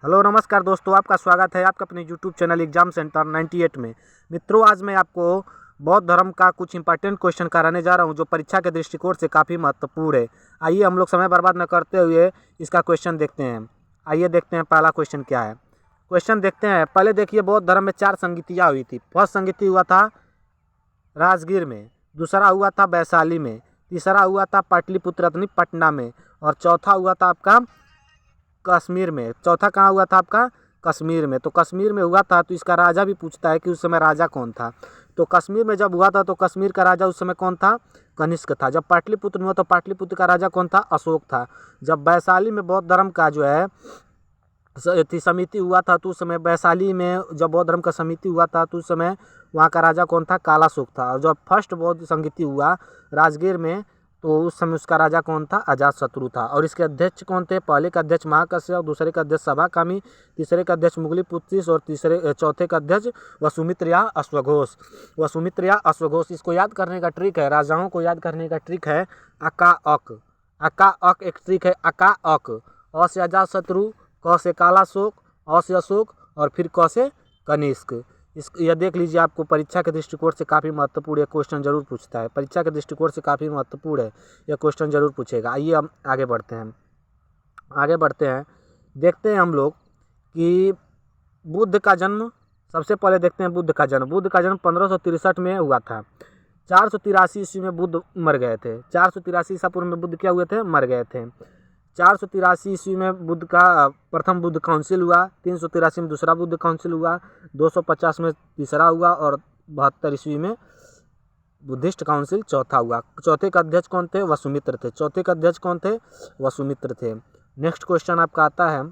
Hello नमस्कार दोस्तों, आपका स्वागत है आपका अपने यूट्यूब चैनल एग्जाम सेंटर 98 में। मित्रों, आज मैं आपको बौद्ध धर्म का कुछ इंपॉर्टेंट क्वेश्चन कराने जा रहा हूं जो परीक्षा के दृष्टिकोण से काफ़ी महत्वपूर्ण है। आइए हम लोग समय बर्बाद न करते हुए इसका क्वेश्चन देखते हैं। आइए देखते हैं पहला क्वेश्चन क्या है। क्वेश्चन देखते हैं। पहले देखिए, बौद्ध धर्म में 4 संगीतियाँ हुई थी। फर्स्ट संगीति हुआ था राजगीर में, दूसरा हुआ था वैशाली में, तीसरा हुआ था पाटलिपुत्र पटना में, और चौथा हुआ था आपका कश्मीर में। चौथा कहाँ हुआ था आपका? कश्मीर में। तो कश्मीर में हुआ था, तो इसका राजा भी पूछता है कि उस समय राजा कौन था। तो कश्मीर में जब हुआ था तो कश्मीर का राजा उस समय कौन था? कनिष्क था। जब पाटलिपुत्र में हुआ तो पाटलिपुत्र का राजा कौन था? अशोक था। जब वैशाली में बौद्ध धर्म का जो है समिति हुआ था तो उस समय वैशाली में जब बौद्ध धर्म का समिति हुआ था तो उस समय वहाँ का राजा कौन था? कालाशोक था। और जब फर्स्ट बौद्ध संगीति हुआ राजगीर में तो उस समय उसका राजा कौन था? अजातशत्रु था। और इसके अध्यक्ष कौन थे? पहले का अध्यक्ष महाकश्यप, दूसरे का अध्यक्ष सभाकामी, तीसरे का अध्यक्ष मुगलीपुत्रिश और चौथे का अध्यक्ष वसुमित्र या अश्वघोष। वसुमित्र या अश्वघोष। इसको याद करने का ट्रिक है, राजाओं को याद करने का ट्रिक है अका अक। अका अक एक ट्रिक है, अका अक। अ से अजातशत्रु, क से कालाशोक, अ से अशोक और फिर क से कनिष्क। यह देख लीजिए, आपको परीक्षा के दृष्टिकोण से काफ़ी महत्वपूर्ण यह क्वेश्चन जरूर पूछता है। परीक्षा के दृष्टिकोण से काफ़ी महत्वपूर्ण है, यह क्वेश्चन जरूर पूछेगा। आइए हम आगे बढ़ते हैं। देखते हैं हम लोग कि बुद्ध का जन्म, सबसे पहले देखते हैं बुद्ध का जन्म। बुद्ध का जन्म 1563 में हुआ था। 483 ईस्वी में बुद्ध मर गए थे। 483 ईसा पूर्व में बुद्ध क्या हुए थे? मर गए थे। 483 ईस्वी में बुद्ध का प्रथम बुद्ध काउंसिल हुआ, 383 में दूसरा बुद्ध काउंसिल हुआ, 250 में तीसरा हुआ और 72 ईस्वी में बुद्धिस्ट काउंसिल चौथा हुआ। चौथे का अध्यक्ष कौन थे? वसुमित्र थे। चौथे का अध्यक्ष कौन थे? वसुमित्र थे। नेक्स्ट क्वेश्चन आपका आता है,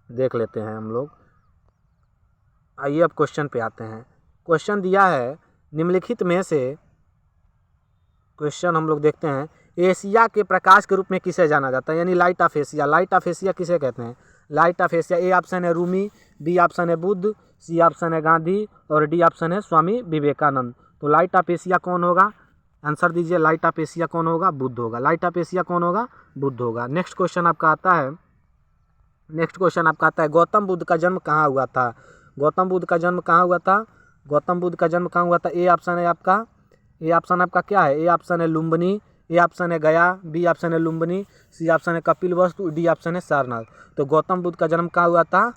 देख लेते हैं हम लोग। आइए अब क्वेश्चन पे आते हैं। क्वेश्चन दिया है निम्नलिखित में से, क्वेश्चन हम लोग देखते हैं, एशिया के प्रकाश के रूप में किसे जाना जाता है? यानी light of Asia. Light of Asia किसे कहते हैं? Light of Asia. A option है रूमी, बी ऑप्शन है बुद्ध, सी ऑप्शन है गांधी और डी ऑप्शन है स्वामी विवेकानंद। तो लाइट ऑफ एशिया कौन होगा? आंसर दीजिए। लाइट ऑफ एशिया कौन होगा? बुद्ध होगा। लाइट ऑफ एशिया कौन होगा? बुद्ध होगा। नेक्स्ट क्वेश्चन आपका आता है, गौतम बुद्ध का जन्म कहाँ हुआ था? गौतम बुद्ध का जन्म कहाँ हुआ था? गौतम बुद्ध का जन्म कहाँ हुआ था? ए ऑप्शन आपका क्या है? ए ऑप्शन है लुम्बिनी, ए ऑप्शन है गया, बी ऑप्शन है लुम्बिनी, सी ऑप्शन है कपिलवस्तु, डी ऑप्शन है सारनाथ। तो गौतम बुद्ध का जन्म कहाँ हुआ था?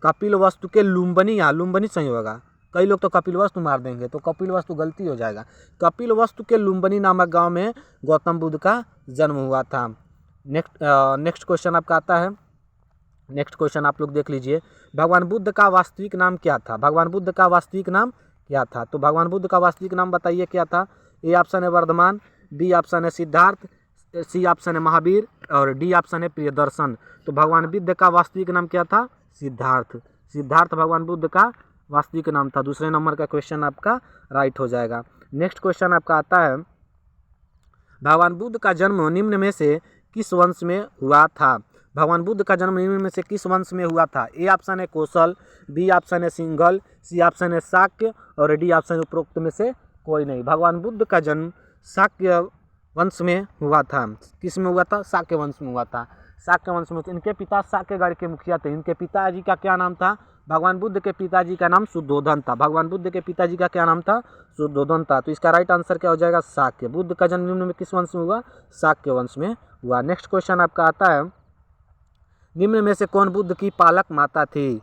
कपिलवस्तु के लुम्बिनी। यहाँ लुम्बिनी सही होगा। कई लोग तो कपिलवस्तु मार देंगे, तो कपिलवस्तु गलती हो जाएगा। कपिलवस्तु के लुम्बिनी नामक गांव में गौतम बुद्ध का जन्म हुआ था। नेक्स्ट क्वेश्चन आपका आता है। नेक्स्ट क्वेश्चन आप लोग देख लीजिए, भगवान बुद्ध का वास्तविक नाम क्या था? भगवान बुद्ध का वास्तविक नाम क्या था? तो भगवान बुद्ध का वास्तविक नाम बताइए क्या था? ए ऑप्शन है वर्धमान, बी ऑप्शन है सिद्धार्थ, सी ऑप्शन है महावीर और डी ऑप्शन है प्रियदर्शन। तो भगवान बुद्ध का वास्तविक नाम क्या था? सिद्धार्थ। सिद्धार्थ भगवान बुद्ध का वास्तविक नाम था। दूसरे नंबर का क्वेश्चन आपका राइट हो जाएगा। नेक्स्ट क्वेश्चन आपका आता है, भगवान बुद्ध का जन्म निम्न में से किस वंश में हुआ था? भगवान बुद्ध का जन्म निम्न में से किस वंश में हुआ था? ए ऑप्शन है कौशल, बी ऑप्शन है सिंघल, सी ऑप्शन है शाक्य और डी ऑप्शन उपरोक्त में से कोई नहीं। भगवान बुद्ध का जन्म शाक्य वंश में हुआ था। किस में हुआ था? शाक्य वंश में हुआ था। शाक्य वंश में। इनके पिता शाक्यगढ़ के मुखिया थे। इनके पिताजी का क्या नाम था? भगवान बुद्ध के पिताजी का नाम शुद्धोधन था। भगवान बुद्ध के पिताजी का क्या नाम था? शुद्धोधन था। तो इसका राइट आंसर क्या हो जाएगा? शाक्य। बुद्ध का जन्म निम्न में किस वंश में हुआ? शाक्य वंश में हुआ। नेक्स्ट क्वेश्चन आपका आता है, निम्न में से कौन बुद्ध की पालक माता थी?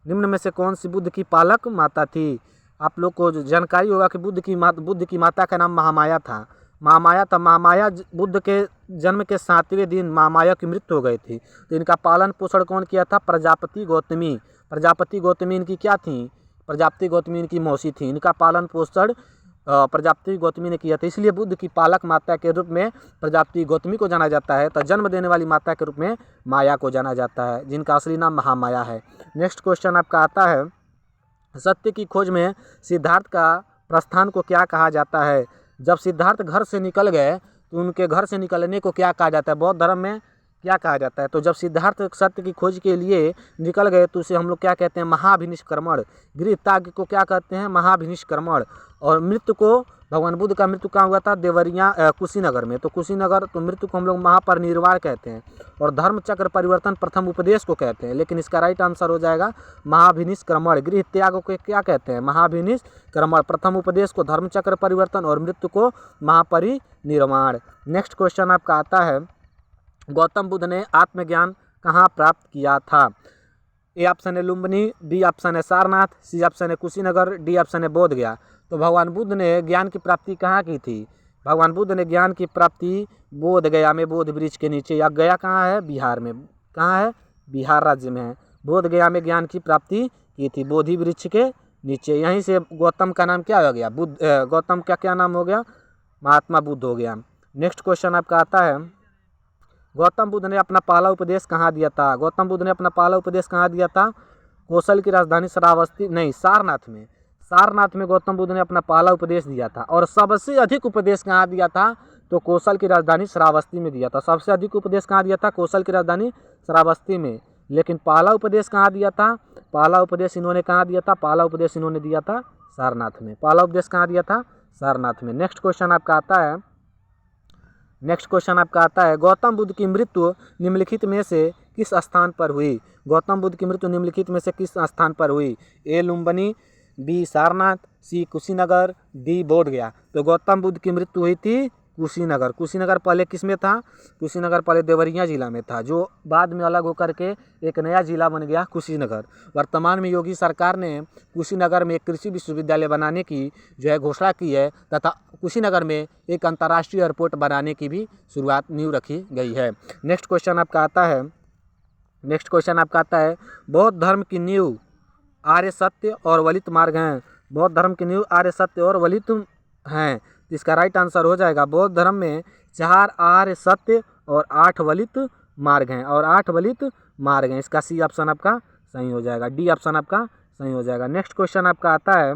निम्न में से कौन सी बुद्ध की पालक माता थी? आप लोग को जानकारी होगा कि बुद्ध की माता का नाम महामाया था। महामाया बुद्ध के जन्म के 7वें दिन महामाया की मृत्यु हो गई थी। तो इनका पालन पोषण कौन किया था? प्रजापति गौतमी। प्रजापति गौतमी इनकी क्या थी? प्रजापति गौतमी इनकी मौसी थी। इनका पालन पोषण प्रजापति गौतमी ने किया था। इसलिए बुद्ध की पालक माता के रूप में प्रजापति गौतमी को जाना जाता है। तो जन्म देने वाली माता के रूप में माया को जाना जाता है, जिनका असली नाम महामाया है। नेक्स्ट क्वेश्चन आपका आता है, सत्य की खोज में सिद्धार्थ का प्रस्थान को क्या कहा जाता है? जब सिद्धार्थ घर से निकल गए तो उनके घर से निकलने को क्या कहा जाता है? बौद्ध धर्म में क्या कहा जाता है? तो जब सिद्धार्थ सत्य की खोज के लिए निकल गए तो उसे हम लोग क्या कहते हैं? महाभिनिष्क्रमण। गृहत्याग को क्या कहते हैं? महाभिनिष्क्रमण। और मृत्यु को भगवान बुद्ध का मृत्यु कहाँ हुआ था? देवरिया कुशीनगर में। तो कुशीनगर, तो मृत्यु को हम लोग महापरिनिर्वाण कहते हैं। और धर्म चक्र परिवर्तन प्रथम उपदेश को कहते हैं, लेकिन इसका राइट आंसर हो जाएगा महाभिनिष्क्रमण। गृह त्याग को क्या कहते हैं? महाभिनिष्क्रमण। प्रथम उपदेश को धर्म चक्र परिवर्तन और मृत्यु को महापरिनिर्वाण। नेक्स्ट क्वेश्चन आपका आता है, गौतम बुद्ध ने आत्मज्ञान कहाँ प्राप्त किया था? ए ऑप्शन है लुम्बिनी, बी ऑप्शन है सारनाथ, सी ऑप्शन है कुशीनगर, डी ऑप्शन है बोध गया। तो भगवान बुद्ध ने ज्ञान की प्राप्ति कहाँ की थी? भगवान बुद्ध ने ज्ञान की प्राप्ति बोध गया में, बोध वृक्ष के नीचे। या गया कहाँ है? बिहार में। कहाँ है? बिहार राज्य में है। बोध गया में ज्ञान की प्राप्ति की थी, बोधि वृक्ष के नीचे। यहीं से गौतम का नाम क्या हो गया? बुद्ध। गौतम का क्या नाम हो गया? महात्मा बुद्ध हो गया। नेक्स्ट क्वेश्चन आपका आता है, गौतम बुद्ध ने अपना पहला उपदेश कहाँ दिया था? गौतम बुद्ध ने अपना पहला उपदेश कहाँ दिया था? कौशल की राजधानी श्रावस्ती, नहीं, सारनाथ में। सारनाथ में गौतम बुद्ध ने अपना पहला उपदेश दिया था। और सबसे अधिक उपदेश कहाँ दिया था? तो कौशल की राजधानी श्रावस्ती में दिया था। सबसे अधिक उपदेश कहाँ दिया था? कौशल की राजधानी श्रावस्ती में। लेकिन पहला उपदेश कहाँ दिया था? पहला उपदेश इन्होंने कहाँ दिया था? पहला उपदेश इन्होंने दिया था सारनाथ में। पहला उपदेश कहाँ दिया था? सारनाथ में। नेक्स्ट क्वेश्चन आपका आता है, गौतम बुद्ध की मृत्यु निम्नलिखित में से किस स्थान पर हुई? गौतम बुद्ध की मृत्यु निम्नलिखित में से किस स्थान पर हुई? ए लुम्बिनी, बी सारनाथ, सी कुशीनगर, डी बोध गया। तो गौतम बुद्ध की मृत्यु हुई थी कुशीनगर। कुशीनगर पहले किस में था? कुशीनगर पहले देवरिया जिला में था, जो बाद में अलग होकर के एक नया जिला बन गया कुशीनगर। वर्तमान में योगी सरकार ने कुशीनगर में एक कृषि विश्वविद्यालय बनाने की जो है घोषणा की है, तथा कुशीनगर में एक अंतर्राष्ट्रीय एयरपोर्ट बनाने की भी शुरुआत नींव रखी गई है। नेक्स्ट क्वेश्चन आपका आता है, बौद्ध धर्म की नींव आर्य सत्य और वलित मार्ग हैं। बौद्ध धर्म की नींव आर्य सत्य और वलित हैं। इसका राइट आंसर हो जाएगा, बौद्ध धर्म में 4 आर्य सत्य और 8 वलित मार्ग हैं। इसका सी ऑप्शन आपका सही हो जाएगा, डी ऑप्शन आपका सही हो जाएगा। नेक्स्ट क्वेश्चन आपका आता है,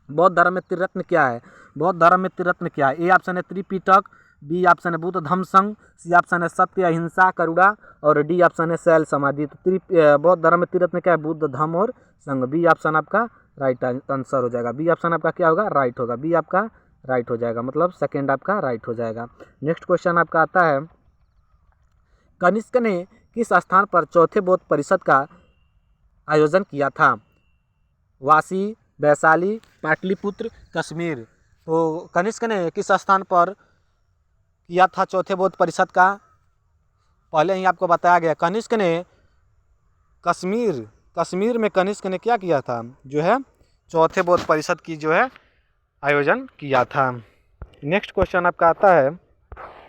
बौद्ध धर्म में त्रिरत्न क्या है? बौद्ध धर्म में त्रिरत्न क्या है? ए ऑप्शन है त्रिपिटक, बी ऑप्शन है बुद्ध धम्म संघ, सी ऑप्शन है सत्य अहिंसा करुणा, और डी ऑप्शन है शैल समाधि। तो बौद्ध धर्म में त्रिरत्न क्या है? बुद्ध धम्म और संघ। बी ऑप्शन आपका राइट आंसर हो जाएगा। बी ऑप्शन आपका क्या होगा? राइट होगा। बी आपका राइट हो जाएगा, मतलब सेकेंड आपका राइट हो जाएगा। नेक्स्ट क्वेश्चन आपका आता है, कनिष्क ने किस स्थान पर चौथे बौद्ध परिषद का आयोजन किया था? वासी, वैशाली, पाटलिपुत्र, कश्मीर। तो कनिष्क ने किस स्थान पर किया था चौथे बौद्ध परिषद का? पहले ही आपको बताया गया। कनिष्क ने कश्मीर में कनिष्क ने क्या किया था? जो है चौथे बौद्ध परिषद की जो है आयोजन किया था। नेक्स्ट क्वेश्चन आपका आता है,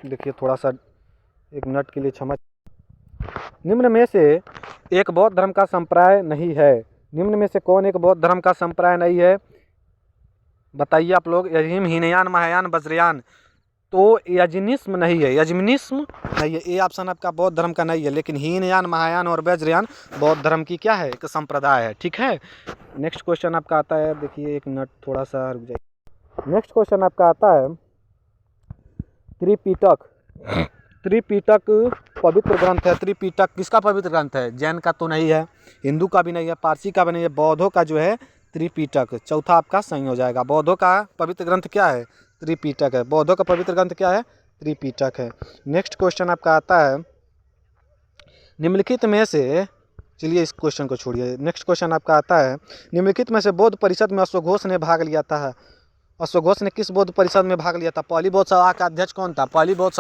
देखिए थोड़ा सा 1 मिनट के लिए क्षमा। निम्न में से एक बौद्ध धर्म का संप्रदाय नहीं है। निम्न में से कौन एक बौद्ध धर्म का संप्रदाय नहीं है? बताइए आप लोग। यजिम, हीनयान, महायान, वज्रयान। तो यजनिस्म नहीं है, ए ऑप्शन आपका बौद्ध धर्म का नहीं है। लेकिन हीनयान, महायान और वज्रयान बौद्ध धर्म की क्या है? एक संप्रदाय है, ठीक है। नेक्स्ट क्वेश्चन आपका आता है, देखिए 1 मिनट थोड़ा सा रुक जाइए। नेक्स्ट क्वेश्चन आपका आता है, त्रिपिटक पवित्र ग्रंथ है। त्रिपिटक किसका पवित्र ग्रंथ है? जैन का तो नहीं है, हिंदू का भी नहीं है, पारसी का भी नहीं है, बौद्धों का जो है त्रिपिटक। चौथा आपका सही हो जाएगा। बौद्धों का पवित्र ग्रंथ क्या है? त्रिपिटक है। बौद्धों का पवित्र ग्रंथ क्या है? त्रिपिटक है। नेक्स्ट क्वेश्चन आपका आता है, निम्नलिखित में से, चलिए इस क्वेश्चन को छोड़िए। नेक्स्ट क्वेश्चन आपका आता है, निम्नलिखित में से बौद्ध परिषद में अश्वघोष ने भाग लिया था। अश्वघोष ने किस बौद्ध परिषद में भाग लिया था? पहली बौद्ध सभा का अध्यक्ष कौन था? पहली बौद्ध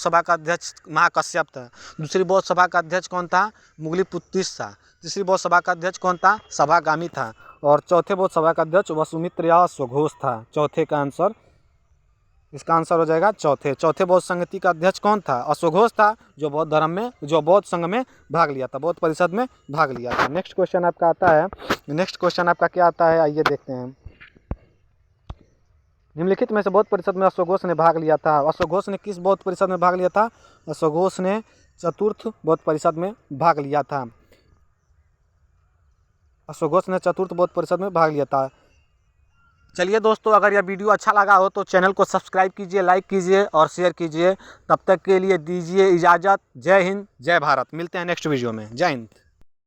सभा का अध्यक्ष महाकश्यप था। दूसरी बौद्ध सभा का अध्यक्ष कौन था? मुगलीपुत्तिस था। तीसरी बौद्ध सभा का अध्यक्ष कौन था? सभागामी था। और चौथे बौद्ध सभा का अध्यक्ष वसुमित्र या अश्वघोष था। चौथे का आंसर, इसका आंसर हो जाएगा चौथे बौद्ध संगति का अध्यक्ष कौन था? अश्वघोष था, जो बौद्ध संघ में भाग लिया था, बौद्ध परिषद में भाग लिया था। नेक्स्ट क्वेश्चन आपका आता है, नेक्स्ट क्वेश्चन आपका क्या आता है, आइए देखते हैं। निम्नलिखित में से बौद्ध परिषद में अश्वघोष ने भाग लिया था। अश्वघोष ने किस बौद्ध परिषद में भाग लिया था? अश्वघोष ने चतुर्थ बौद्ध परिषद में भाग लिया था। अश्वघोष ने चतुर्थ बौद्ध परिषद में भाग लिया था। चलिए दोस्तों, अगर यह वीडियो अच्छा लगा हो तो चैनल को सब्सक्राइब कीजिए, लाइक कीजिए और शेयर कीजिए। तब तक के लिए दीजिए इजाज़त। जय हिंद, जय भारत। मिलते हैं नेक्स्ट वीडियो में। जय हिंद।